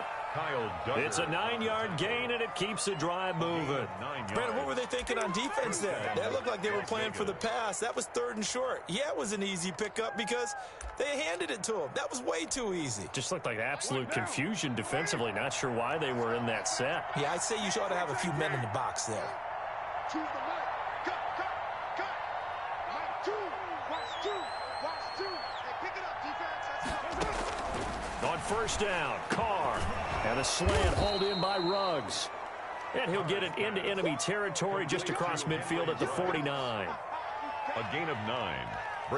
It's a 9-yard gain, and it keeps the drive moving. Brandon, what were they thinking on defense there? They looked like they were playing for the pass. That was 3rd and short. Yeah, it was an easy pickup because they handed it to him. That was way too easy. Just looked like absolute confusion defensively. Not sure why they were in that set. Yeah, I'd say you ought to have a few men in the box there. Choose the mic. Cut. Mic 2. Watch 2. Hey, pick it up, defense. On first down, Carr. And a slant hauled in by Ruggs. And he'll get it into enemy territory just across midfield at the 49. A gain of 9.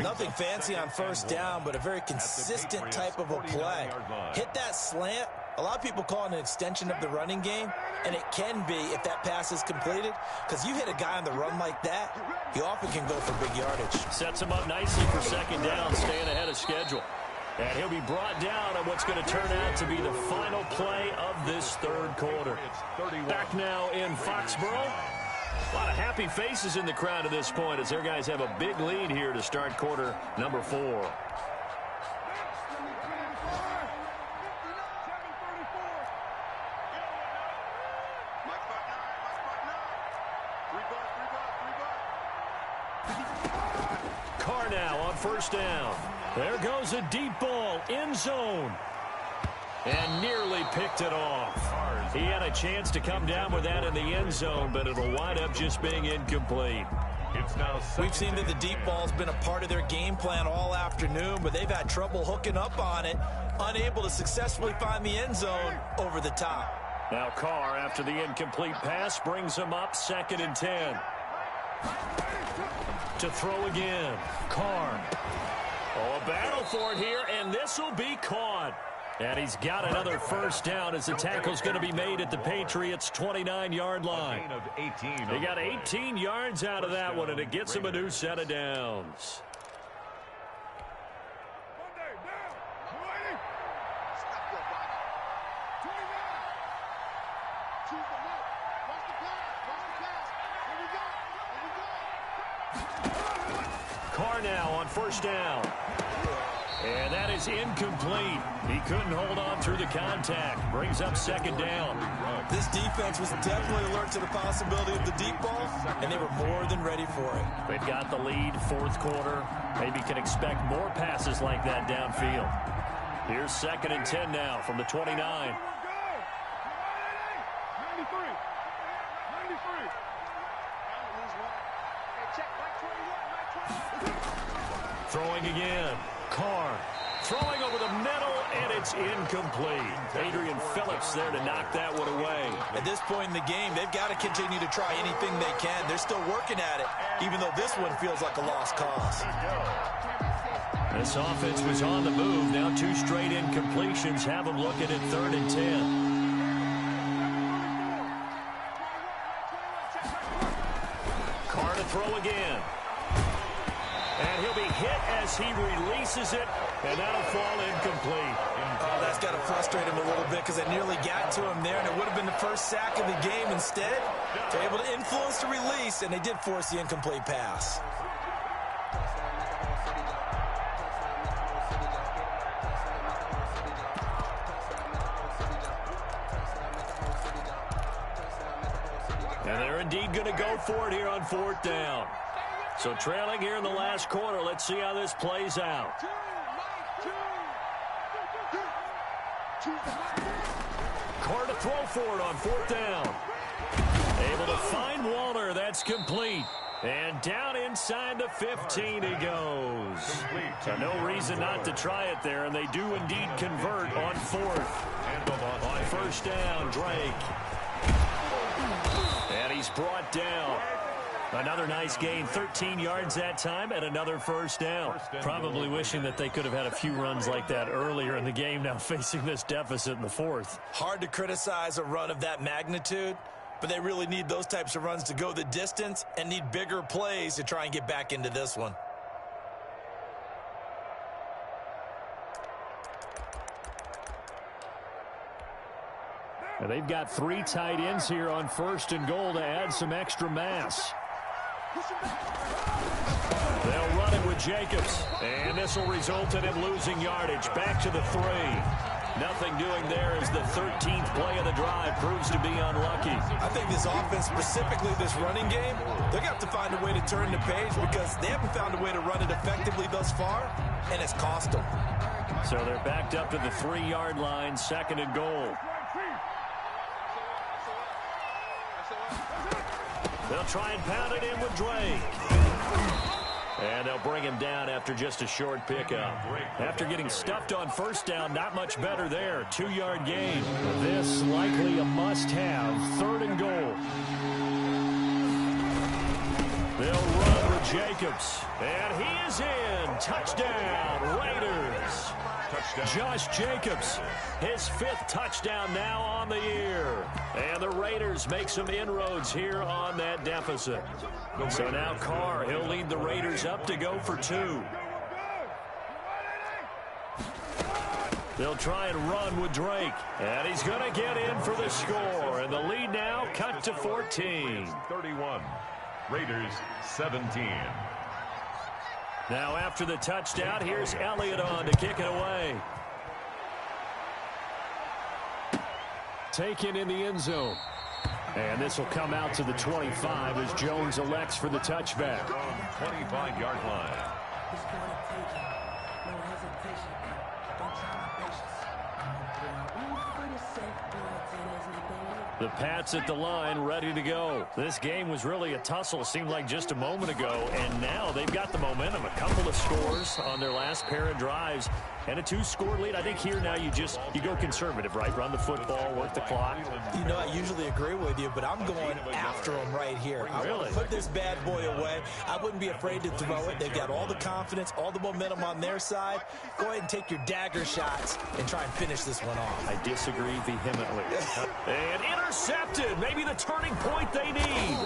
Nothing fancy on first down, but a very consistent type of a play. Hit that slant. A lot of people call it an extension of the running game, and it can be if that pass is completed, because you hit a guy on the run like that, he often can go for big yardage. Sets him up nicely for second down, staying ahead of schedule. And he'll be brought down on what's going to turn out to be the final play of this 3rd quarter. Back now in Foxborough. A lot of happy faces in the crowd at this point as their guys have a big lead here to start quarter number 4. Carr now on first down. There goes a deep ball, end zone. And nearly picked it off. He had a chance to come down with that in the end zone, but it'll wind up just being incomplete. We've seen that the deep ball's been a part of their game plan all afternoon, but they've had trouble hooking up on it, unable to successfully find the end zone over the top. Now Carr, after the incomplete pass, brings him up 2nd and 10. To throw again, Carr. Oh, a battle for it here, and this will be caught. And he's got another first down as the tackle's going to be made at the Patriots' 29-yard line. They got 18 yards out of that one, and it gets him a new set of downs. Carr now on first down. And that is incomplete. He couldn't hold on through the contact. Brings up 2nd down. This defense was definitely alert to the possibility of the deep ball, and they were more than ready for it. They've got the lead, 4th quarter. Maybe can expect more passes like that downfield. Here's 2nd and 10 now from the 29. Throwing again. Carr throwing over the middle, and it's incomplete. Adrian Phillips there to knock that one away. At this point in the game, they've got to continue to try anything they can. They're still working at it, even though this one feels like a lost cause. This offense was on the move. Now 2 straight incompletions have them looking at 3rd and 10. Carr to throw again. And he'll be hit as he releases it, and that'll fall incomplete. Oh, that's got to frustrate him a little bit because it nearly got to him there, and it would have been the first sack of the game. Instead, they're able to influence the release, and they did force the incomplete pass. And they're indeed going to go for it here on 4th down. So trailing here in the last quarter. Let's see how this plays out. Carr to throw for it on 4th down. Able to find Waller. That's complete. And down inside the 15 he goes. So no reason not to try it there, and they do indeed convert on 4th. On first down, Drake. And he's brought down. Another nice gain, 13 yards that time, and another first down. Probably wishing that they could have had a few runs like that earlier in the game, now facing this deficit in the 4th. Hard to criticize a run of that magnitude, but they really need those types of runs to go the distance and need bigger plays to try and get back into this one. And they've got 3 tight ends here on 1st and goal to add some extra mass. They'll run it with Jacobs, and this will result in him losing yardage. Back to the 3. Nothing doing there as the 13th play of the drive proves to be unlucky. I think this offense, specifically this running game, they're going to have to find a way to turn the page because they haven't found a way to run it effectively thus far, and it's cost them. So they're backed up to the 3-yard line, 2nd and goal. They'll try and pound it in with Drake. And they'll bring him down after just a short pickup. After getting stuffed on first down, not much better there. 2-yard gain. This likely a must-have. 3rd and goal. They'll run with Jacobs. And he is in. Touchdown, Raiders. Josh Jacobs, his 5th touchdown now on the year. And the Raiders make some inroads here on that deficit. So now Carr, he'll lead the Raiders up to go for 2. They'll try and run with Drake. And he's going to get in for the score. And the lead now cut to 14. 31. Raiders 17. Now after the touchdown, here's Elliott on to kick it away. Taken in the end zone. And this will come out to the 25 as Jones elects for the touchback. 25-yard line. The Pats at the line, ready to go. This game was really a tussle, seemed like just a moment ago, and now they've got the momentum. A couple of scores on their last pair of drives, and a 2-score lead. I think here now you go conservative, right? Run the football, work the clock. You know, I usually agree with you, but I'm going after them right here. I want to put this bad boy away. I wouldn't be afraid to throw it. They've got all the confidence, all the momentum on their side. Go ahead and take your dagger shots and try and finish this one off. I disagree vehemently. And intercepted. Maybe the turning point they need.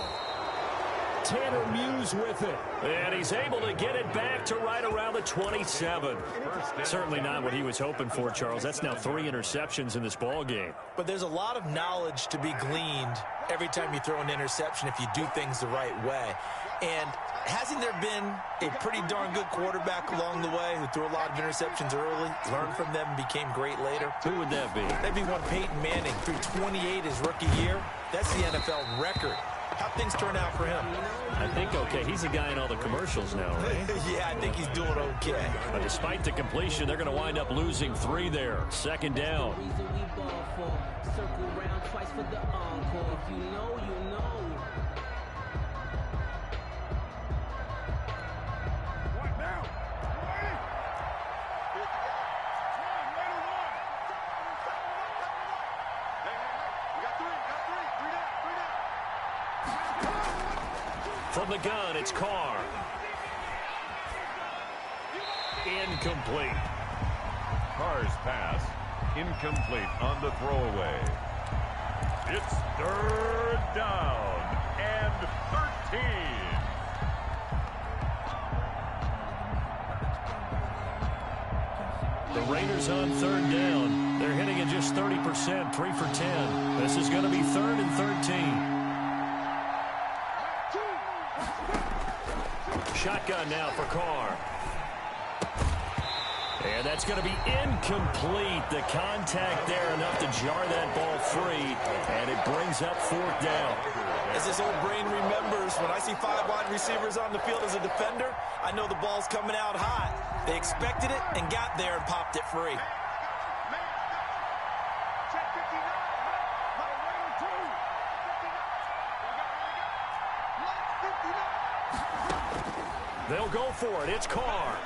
Tanner Muse with it. And he's able to get it back to right around the 27. Certainly not what he was hoping for, Charles. That's now 3 interceptions in this ball game. But there's a lot of knowledge to be gleaned every time you throw an interception if you do things the right way. And hasn't there been a pretty darn good quarterback along the way who threw a lot of interceptions early, learned from them, and became great later? Who would that be? That'd be one Peyton Manning, threw 28 his rookie year. That's the NFL record. How things turn out for him? I think okay. He's a guy in all the commercials now, right? Yeah, I think he's doing okay. But despite the completion, they're going to wind up losing 3 there. 2nd down. Circle round twice for the encore. If you know, you know. From the gun, it's Carr. Incomplete. Carr's pass incomplete on the throwaway. It's 3rd down and 13. The Raiders on 3rd down. They're hitting at just 30%, 3 for 10. This is going to be 3rd and 13. Shotgun now for Carr. And that's going to be incomplete. The contact there enough to jar that ball free. And it brings up 4th down. As this old brain remembers, when I see 5 wide receivers on the field as a defender, I know the ball's coming out hot. They expected it and got there and popped it free. They'll go for it. It's Carr.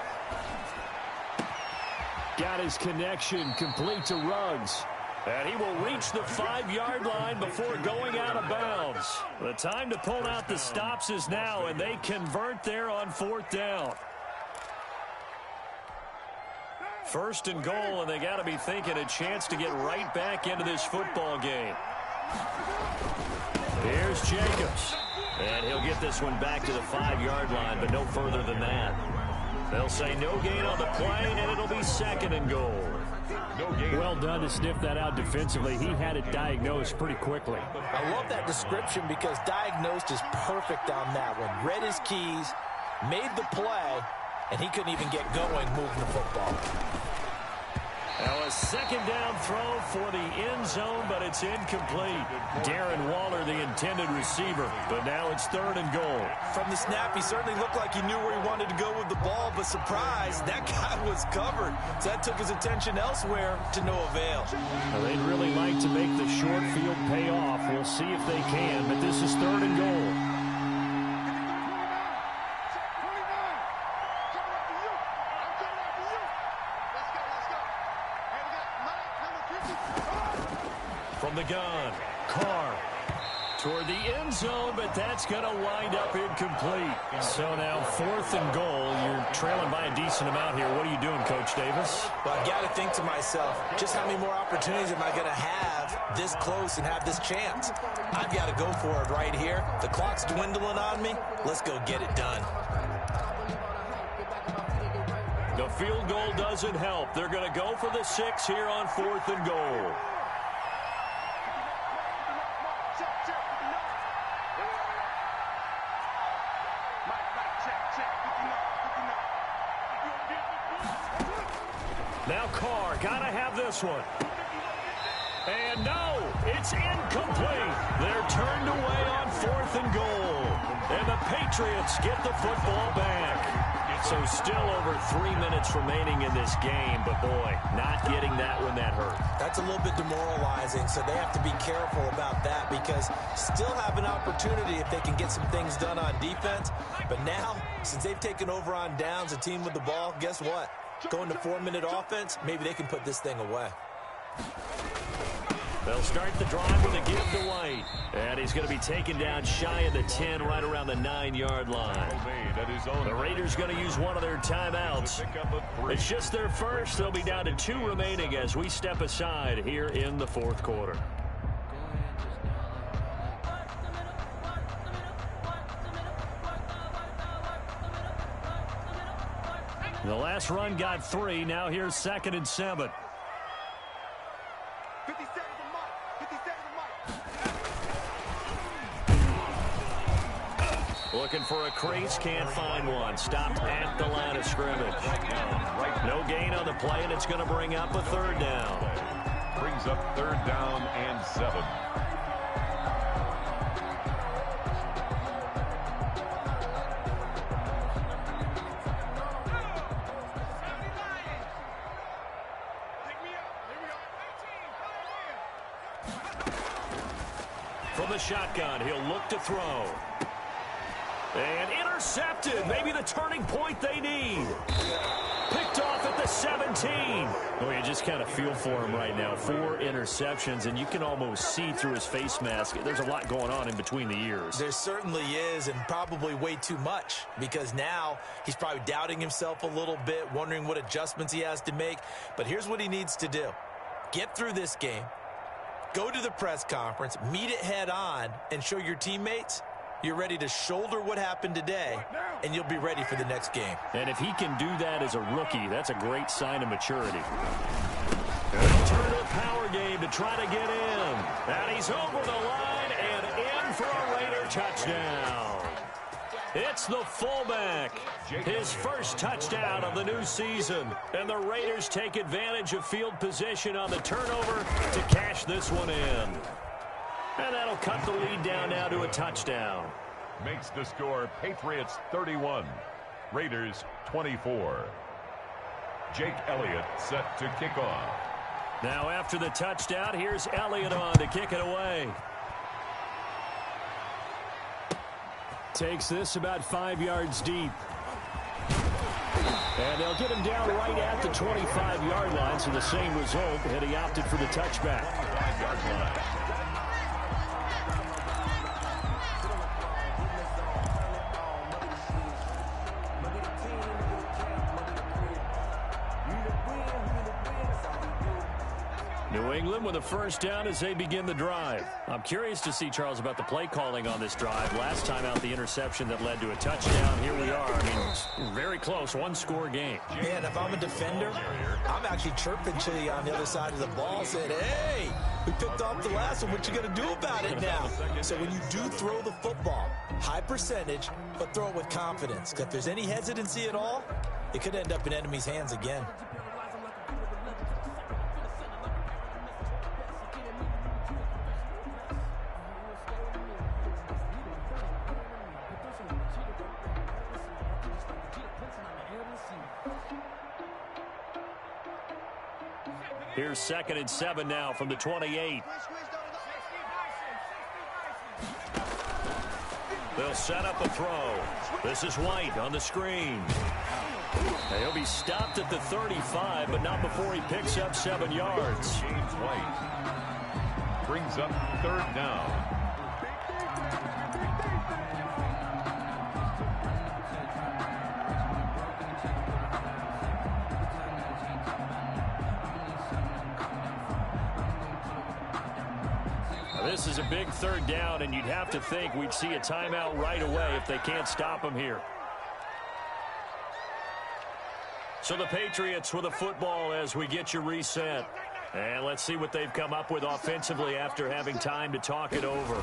Got his connection complete to Ruggs. And he will reach the 5-yard line before going out of bounds. The time to pull out the stops is now, and they convert there on 4th down. 1st and goal, and they got to be thinking a chance to get right back into this football game. Here's Jacobs. And he'll get this one back to the 5-yard line, but no further than that. They'll say no gain on the play, and it'll be 2nd and goal. No gain. Well done to sniff that out defensively. He had it diagnosed pretty quickly. I love that description because diagnosed is perfect on that one. Read his keys, made the play, and he couldn't even get going moving the football. Now a second down throw for the end zone, but it's incomplete. Darren Waller, the intended receiver, but now it's 3rd and goal. From the snap, he certainly looked like he knew where he wanted to go with the ball, but surprise, that guy was covered. So that took his attention elsewhere to no avail. Well, they'd really like to make the short field pay off. We'll see if they can, but this is 3rd and goal. From the gun, Carr toward the end zone, but that's going to wind up incomplete. So now 4th and goal. You're trailing by a decent amount here. What are you doing, Coach Davis? Well, I've got to think to myself, just how many more opportunities am I going to have this close and have this chance? I've got to go for it right here. The clock's dwindling on me. Let's go get it done. The field goal doesn't help. They're going to go for the 6 here on 4th and goal. Now Carr, gotta have this one. And no, it's incomplete. They're turned away on 4th and goal. And the Patriots get the football back. So still over 3 minutes remaining in this game, but boy, not getting that when that hurt. That's a little bit demoralizing, so they have to be careful about that because still have an opportunity if they can get some things done on defense. But now, since they've taken over on downs, a team with the ball, guess what? Going to 4-minute offense, maybe they can put this thing away. They'll start the drive with a give to White. And he's going to be taken down shy of the 10, right around the 9-yard line. The Raiders going to use one of their timeouts. It's just their first. They'll be down to 2 remaining as we step aside here in the 4th quarter. The last run got 3. Now here's 2nd and 7. 50 seconds of Mike. 50 seconds of Mike. Looking for a crease, can't find one. Stopped at the line of scrimmage. No gain on the play, and it's going to bring up a 3rd down. Brings up 3rd down and 7. From the shotgun, he'll look to throw. And intercepted. Maybe the turning point they need. Picked off at the 17. Oh, you just kind of feel for him right now. 4 interceptions, and you can almost see through his face mask. There's a lot going on in between the ears. There certainly is, and probably way too much, because now he's probably doubting himself a little bit, wondering what adjustments he has to make. But here's what he needs to do. Get through this game. Go to the press conference, meet it head on, and show your teammates you're ready to shoulder what happened today, and you'll be ready for the next game. And if he can do that as a rookie, that's a great sign of maturity. Turn the power game to try to get in. And he's over the line and in for a Raider touchdown. It's the fullback. His first touchdown of the new season. And the Raiders take advantage of field position on the turnover to cash this one in. And that'll cut the lead down now to a touchdown. Makes the score Patriots 31, Raiders 24. Jake Elliott set to kick off. Now after the touchdown, here's Elliott on to kick it away. Takes this about 5 yards deep. And they'll get him down right at the 25-yard line, so the same result, and he opted for the touchback. 5-yard line. New England with a first down as they begin the drive. I'm curious to see, Charles, about the play calling on this drive. Last time out, the interception that led to a touchdown. Here we are. I mean, very close, one-score game. Man, if I'm a defender, I'm actually chirping to you on the other side of the ball, saying, hey, we picked off the last one. What you going to do about it now? So when you do throw the football, high percentage, but throw it with confidence. Because if there's any hesitancy at all, it could end up in enemy's hands again. Here's 2nd and 7 now from the 28. They'll set up a throw. This is White on the screen. And he'll be stopped at the 35, but not before he picks up 7 yards. James White brings up 3rd down. This is a big 3rd down, and you'd have to think we'd see a timeout right away if they can't stop him here. So the Patriots with a football as we get you reset. And let's see what they've come up with offensively after having time to talk it over.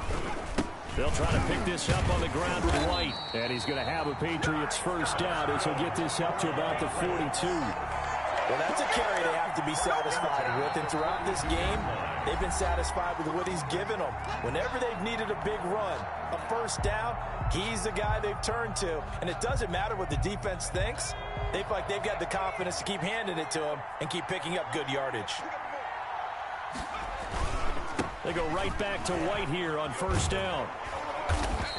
They'll try to pick this up on the ground with White. And he's going to have a Patriots 1st down as he'll get this up to about the 42. Well, that's a carry they have to be satisfied with. And throughout this game, they've been satisfied with what he's given them. Whenever they've needed a big run, a 1st down, he's the guy they've turned to. And it doesn't matter what the defense thinks. They feel like they've got the confidence to keep handing it to him and keep picking up good yardage. They go right back to White here on 1st down.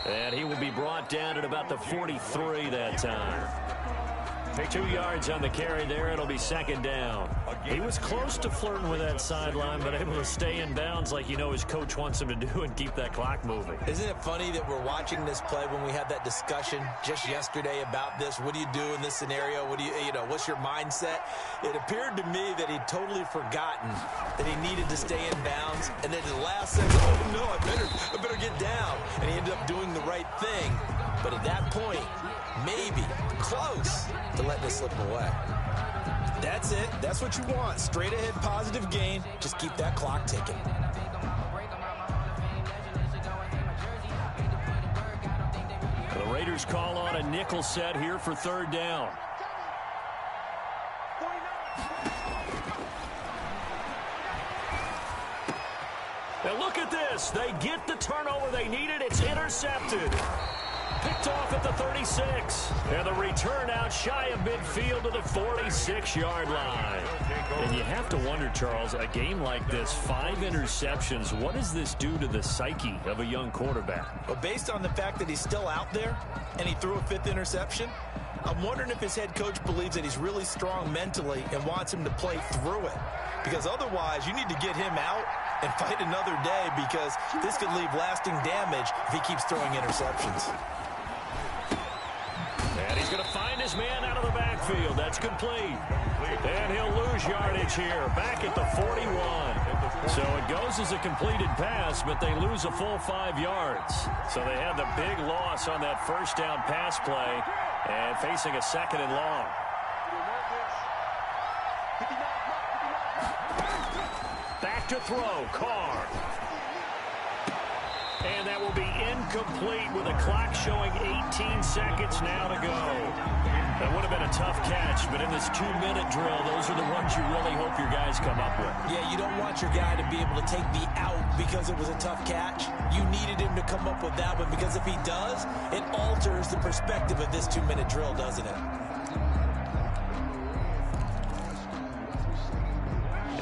And he will be brought down at about the 43 that time. 2 yards on the carry there. It'll be 2nd down. He was close to flirting with that sideline, but able to stay in bounds like you know his coach wants him to do and keep that clock moving. Isn't it funny that we're watching this play when we had that discussion just yesterday about this? What do you do in this scenario? What do you know, what's your mindset? It appeared to me that he'd totally forgotten that he needed to stay in bounds. And then at the last second, oh no, I better get down. And he ended up doing the right thing. But at that point, maybe close to letting it slip away. That's it. That's what you want. Straight ahead positive gain. Just keep that clock ticking. The Raiders call on a nickel set here for 3rd down. Now look at this. They get the turnover they needed. It's intercepted. Picked off at the 36. And the return out shy of midfield to the 46-yard line. And you have to wonder, Charles, a game like this, 5 interceptions, what does this do to the psyche of a young quarterback? But based on the fact that he's still out there and he threw a 5th interception, I'm wondering if his head coach believes that he's really strong mentally and wants him to play through it. Because otherwise, you need to get him out and fight another day, because this could leave lasting damage if he keeps throwing interceptions. And he's going to find his man out of the backfield. That's complete. And he'll lose yardage here, back at the 41. So it goes as a completed pass, but they lose a full 5 yards. So they had the big loss on that 1st down pass play and facing a 2nd and long. Back to throw, Carr. And that will be incomplete with a clock showing 18 seconds now to go. That would have been a tough catch, but in this 2-minute drill, those are the ones you really hope your guys come up with. Yeah, you don't want your guy to be able to take the out because it was a tough catch. You needed him to come up with that one, because if he does, it alters the perspective of this 2-minute drill, doesn't it?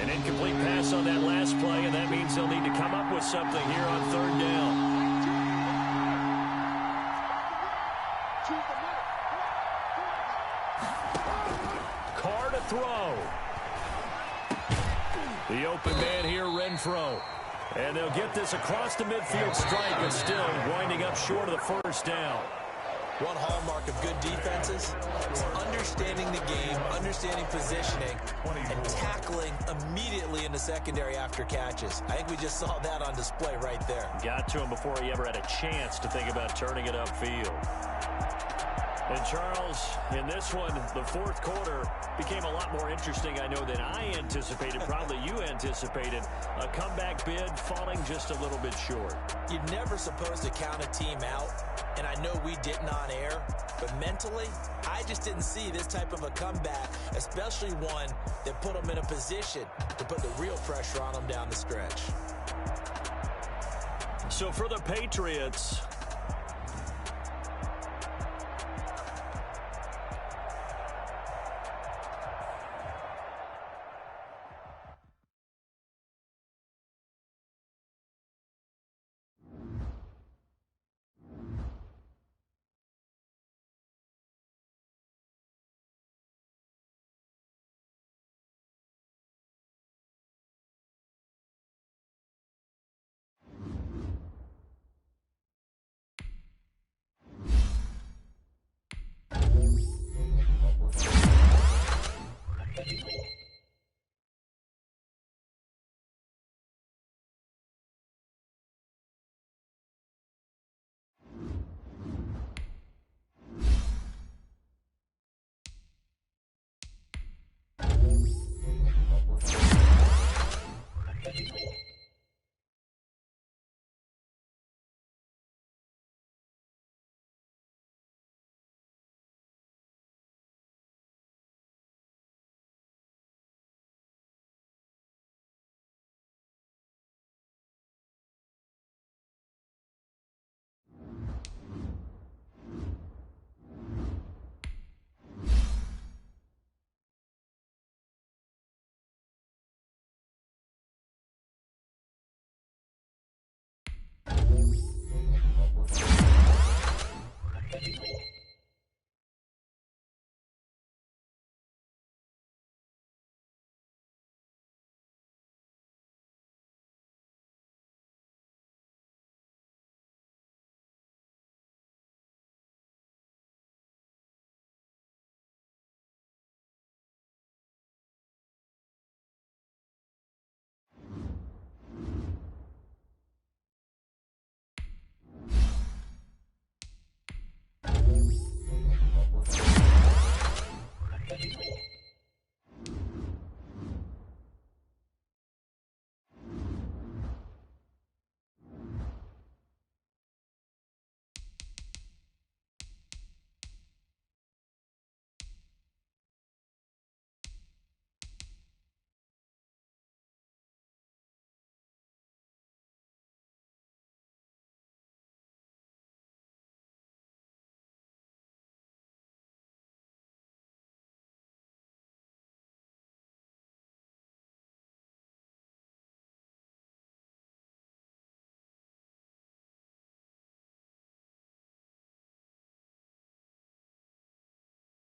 An incomplete pass on that last play, and that means they'll need to come up with something here on 3rd down. Carr to throw. The open man here, Renfro. And they'll get this across the midfield stripe, but still winding up short of the 1st down. One hallmark of good defenses is understanding the game, understanding positioning, and tackling immediately in the secondary after catches. I think we just saw that on display right there. Got to him before he ever had a chance to think about turning it upfield. And Charles, in this one, the 4th quarter became a lot more interesting, I know, than I anticipated. Probably you anticipated. A comeback bid falling just a little bit short. You're never supposed to count a team out, and I know we didn't on air, but mentally, I just didn't see this type of a comeback, especially one that put them in a position to put the real pressure on them down the stretch. So for the Patriots,